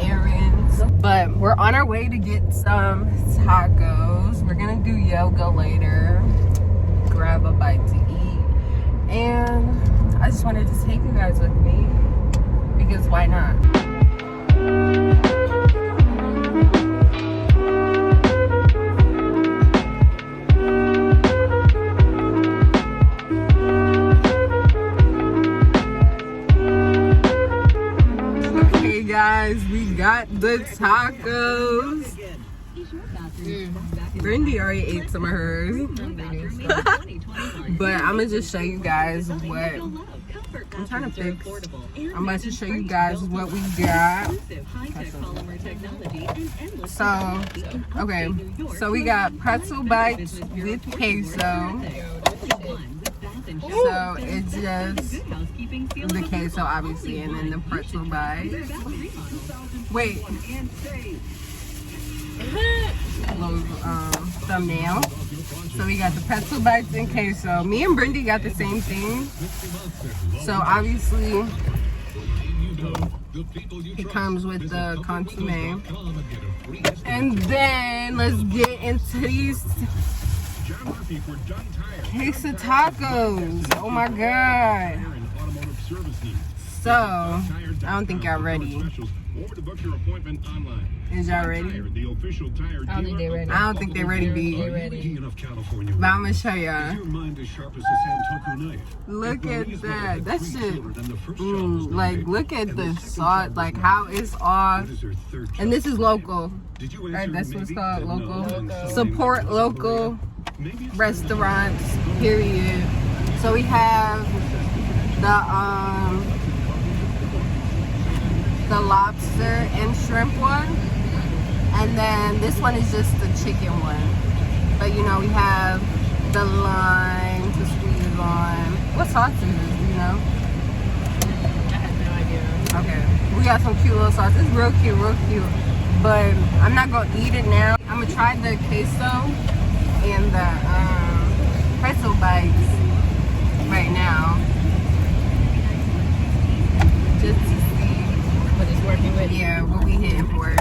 errands. But we're on our way to get some tacos. We're gonna do yoga later, grab a bite to eat, and I just wanted to take you guys with me because why not? Okay guys, we got the tacos. Brandy already ate some of hers. But I'm gonna just show you guys what I'm trying to fix. I'm about to show you guys what we got. So, okay, so we got pretzel bites with queso. So it's just the queso, obviously, and then the pretzel bites. Wait. Little thumbnail. So we got the pretzel bites and queso. Me and Brindy got the same thing. So obviously it comes with the consomme. And then let's get into these queso tacos. Oh my god. So I don't think y'all ready. Is y'all ready? I don't think they're ready. I don't think they're ready, B. They're ready. But I'm gonna show y'all. Look at that. That shit. Like, look at the sauce. Like, how it's off. And this is local. Right? That's what it's called. Local. Support local restaurants. Period. So we have the lobster and shrimp one, and then this one is just the chicken one. But you know, we have the lime to squeeze on. What sauce is this, do you know? I have no idea. Okay, we got some cute little sauce. It's real cute, but I'm not gonna eat it now. I'm gonna try the queso and the pretzel bites right now, just to see But it's working with what we hitting for.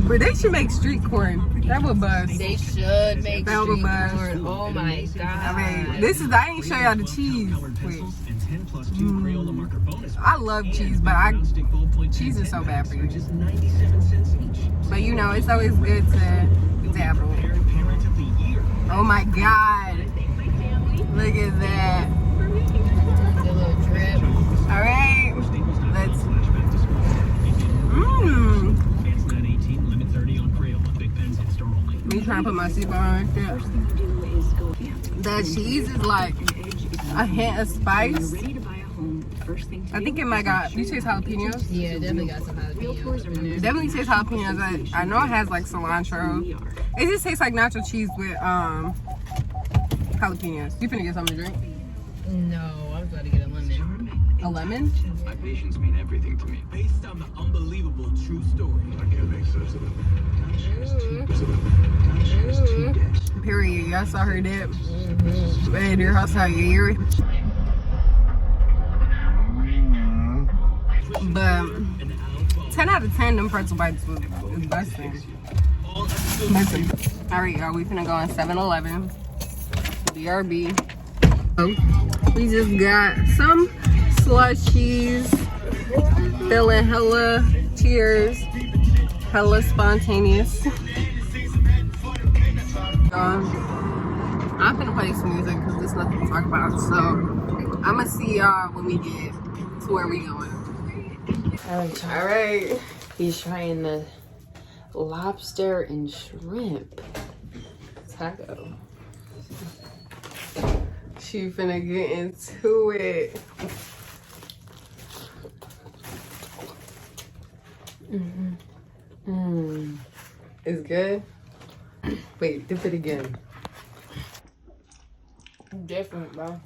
But they should make street corn. That would buzz. They should make That would street buzz. corn. Oh my god. I mean, I ain't show y'all the cheese. Wait. I love cheese, but cheese is so bad for you. But you know, it's always good to dabble. Oh my god. Look at that. The little drip. Alright. Let's. Me trying to put my seatbelt on right there. The cheese is like a hint of spice. I think it might got. You taste jalapenos? Yeah, definitely got some jalapenos in there. It definitely tastes jalapenos. I know it has like cilantro. It just tastes like nacho cheese with jalapenos. You finna get something to drink? No, I was about to get a lemon. A lemon? My patients mean everything to me. Based on the unbelievable true story. I can't make sense of it. Period. Y'all saw her dip. And your house out your ear. But 10 out of 10, them pretzel bites was busting. Alright, y'all, we finna go on 7-Eleven. BRB. We just got some slushies. Feeling hella cheers. Hella spontaneous. I'm finna play some music because there's nothing to talk about. So I'm gonna see y'all when we get to where we going. All right. He's trying the lobster and shrimp taco. She finna get into it. It's good. Wait, dip it again. Different, bro.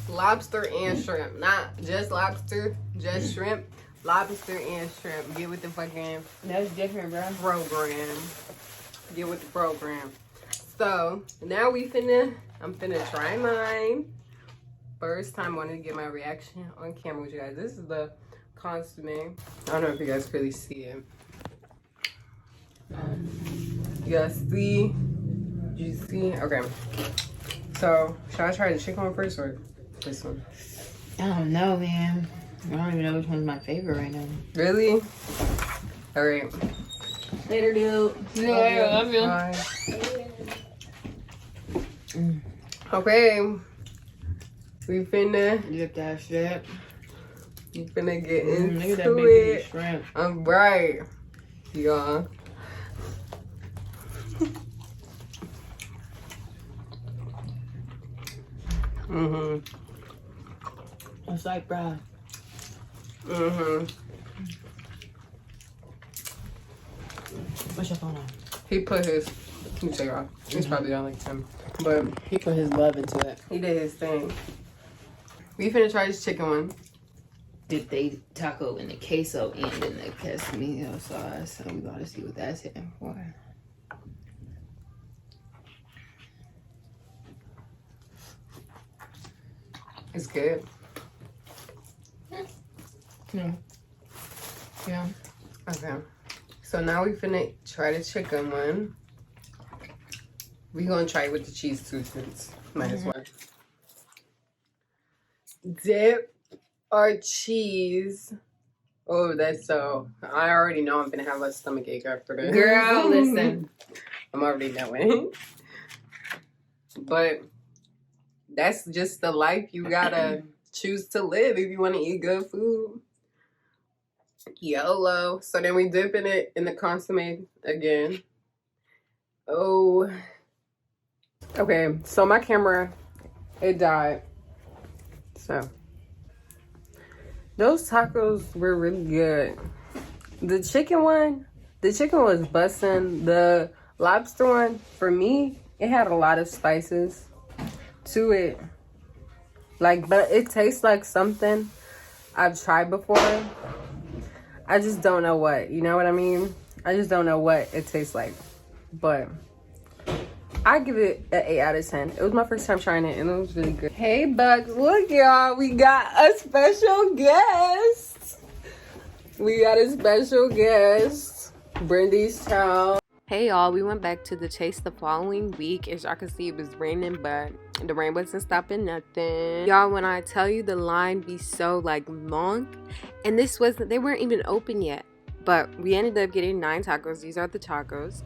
Lobster and shrimp, not just lobster, just shrimp. Lobster and shrimp. Get with the fucking That's different, bro. program. Get with the program. So now I'm finna try mine. First time I wanted to get my reaction on camera with you guys. This is the consomme. I don't know if you guys can really see it. You guys see? You see? Okay. So, should I try the chicken one first or this one? I don't know, man. I don't even know which one's my favorite right now. Really? All right. Later, dude. Yeah, I love you. Bye. Okay. We finna. Get that shit. We finna get into Look at that big it. shrimp. I'm right. Yeah. It's like, bro. What's your phone on? He put his. Let me take it off. He's probably on like 10. But He put his love into it. he did his thing. We finna try this chicken one. Did they taco in the queso and in the Casamigos sauce? So we gotta see what that's hitting for. It's good. Yeah. Yeah. Okay. So now we finna try the chicken one. We gonna try it with the cheese too, since might as well. Dip our cheese. Oh, that's so. I already know I'm gonna have a stomach ache after this. Girl, listen. I'm already knowing. But that's just the life you gotta choose to live if you want to eat good food. YOLO. So then we dipping it in the consomme again. Oh. Okay, so my camera, it died. So those tacos were really good. The chicken one was bussin'. The lobster one, for me, it had a lot of spices to it. Like, but it tastes like something I've tried before. I just don't know what, you know what I mean? I just don't know what it tastes like. But I give it an 8 out of 10. It was my first time trying it and it was really good. Hey Bugs, look y'all, we got a special guest. We got a special guest, Brandy's child. Hey y'all, we went back to the Chase the following week. As y'all can see, it was raining, but the rain wasn't stopping nothing. Y'all, when I tell you the line be so like long, and they weren't even open yet. But we ended up getting 9 tacos. These are the tacos.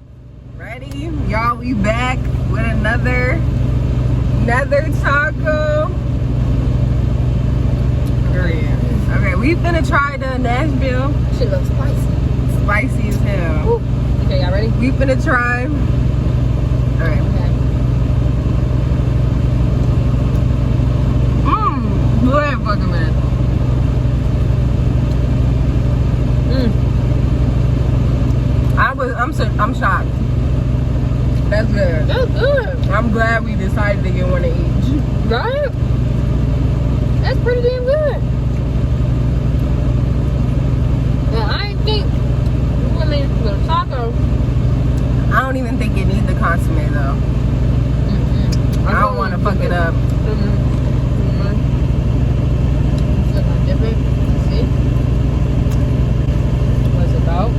Ready? Y'all, we back with another taco. Birria. Okay, we finna try the Nashville. Shit looks spicy. Spicy as hell. Ooh. Okay, y'all ready? We finna try. Alright. Okay. Go ahead, fucking man. I'm shocked. That's good. That's good. I'm glad we decided to get one of each. Right? That's pretty damn good. Now, I didn't think with a taco. I don't even think it needs the consomme though. I don't want to fuck it up. Different. See? What's it about?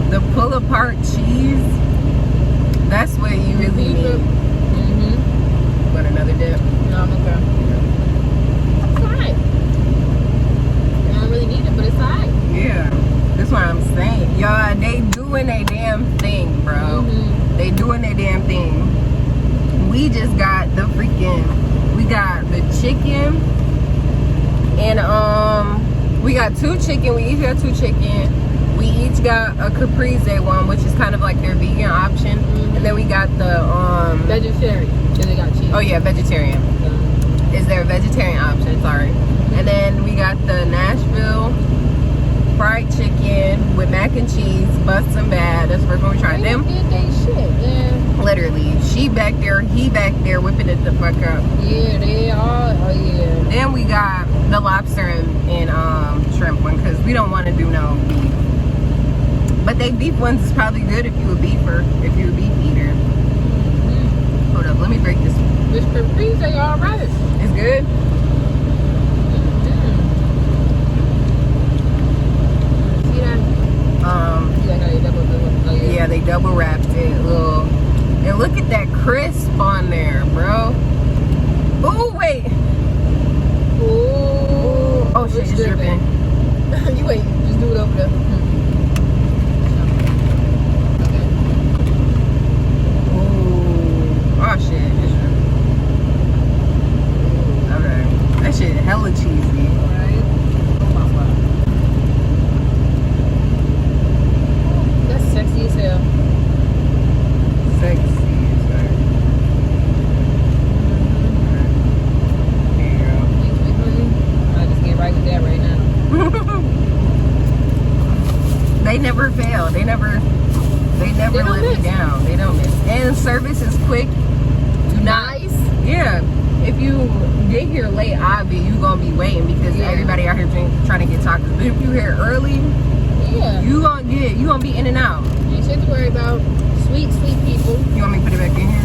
The pull apart cheese, that's what you really need. Want another dip? No, I'm okay. It's alright. I don't really need it, but it's alright. Yeah, that's what I'm saying. Y'all, they doing a damn thing, bro. They doing a damn thing. We just got the we got the chicken, and we got 2 chicken. We each got 2 chicken. We each got a caprese one, which is kind of like their vegan option. And then we got the Vegetarian, because they got cheese. oh yeah, vegetarian. Is their vegetarian option, sorry. And then we got the Nashville fried chicken with mac and and cheese, busting bad. That's the first one we tried. Them, did they shit, man. literally, she back there, he back there, whipping it the fuck up. Yeah, they are. Oh yeah. Then we got the lobster and shrimp one because we don't want to do no beef. But they beef ones is probably good if you a beefer, if you a beef eater. Hold up, let me break this. This Caprice, they all right. It's good. See that? Yeah, they double wrapped it. Little, and look at that crisp on there, bro. Oh wait. Ooh. Oh shit, it's dripping. You wait, just do it over there. Oh shit, it's dripping. Okay, that shit hella cheesy. Right. That's sexy as hell. Sexy as hell. There you go. Thanks, sweet honey. I'll just get right with that right now. They never fail. They never They don't let me miss. down. They don't miss. And service is quick. Do not. Nice. Yeah. If you get here late, obviously you gonna be waiting because Yeah. everybody out here trying to get tacos. But if you here early, Yeah. you gonna be in and out. Ain't shit to worry about. Sweet, sweet people. You want me to put it back in here?